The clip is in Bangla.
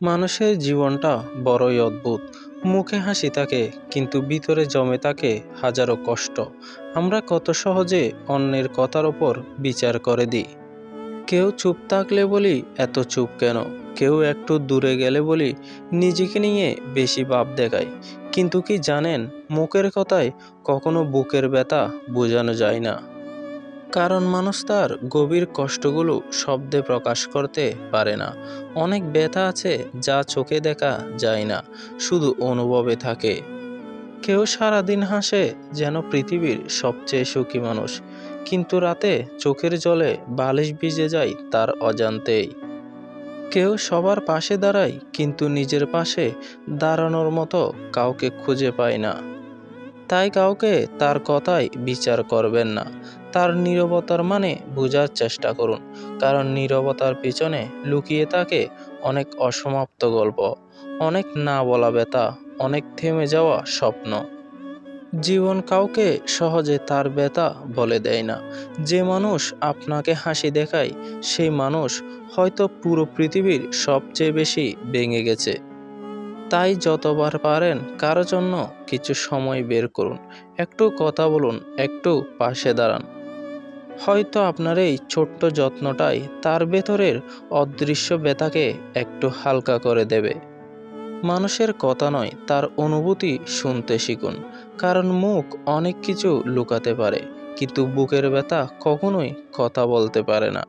মানুষের জীবনটা বড়ই অদ্ভুত। মুখে হাসি থাকে, কিন্তু ভিতরে জমে থাকে হাজারো কষ্ট। আমরা কত সহজে অন্যের কথার ওপর বিচার করে দিই। কেউ চুপ থাকলে বলি, এত চুপ কেন? কেউ একটু দূরে গেলে বলি, নিজেকে নিয়ে বেশি ভাব দেখায়। কিন্তু কি জানেন, মুখের কথায় কখনো বুকের ব্যথা বোঝানো যায় না। কারণ মানুষ তার গভীর কষ্টগুলো শব্দে প্রকাশ করতে পারে না। অনেক ব্যথা আছে যা চোখে দেখা যায় না, শুধু অনুভবে থাকে। কেউ সারাদিন হাসে, যেন পৃথিবীর সবচেয়ে সুখী মানুষ, কিন্তু রাতে চোখের জলে বালিশ ভিজে যায় তার অজান্তেই। কেউ সবার পাশে দাঁড়ায়, কিন্তু নিজের পাশে দাঁড়ানোর মতো কাউকে খুঁজে পায় না। তাই কাউকে তার কথায় বিচার করবেন না। তার নীরবতার মানে বোঝার চেষ্টা করুন, কারণ নীরবতার পিছনে লুকিয়ে থাকে অনেক অসমাপ্ত গল্প, অনেক না বলা ব্যথা, অনেক থেমে যাওয়া স্বপ্ন। জীবন কাউকে সহজে তার ব্যথা বলে দেয় না। যে মানুষ আপনাকে হাসি দেখায়, সেই মানুষ হয়তো পুরো পৃথিবীর সবচেয়ে বেশি ভেঙে গেছে। তাই যতবার পারেন কারো জন্য কিছু সময় বের করুন, একটু কথা বলুন, একটু পাশে দাঁড়ান। হয়তো আপনার এই ছোট্ট যত্নটাই তার ভেতরের অদৃশ্য ব্যথাকে একটু হালকা করে দেবে। মানুষের কথা নয়, তার অনুভূতি শুনতে শিখুন, কারণ মুখ অনেক কিছু লুকাতে পারে, কিন্তু বুকের ব্যথা কখনোই কথা বলতে পারে না।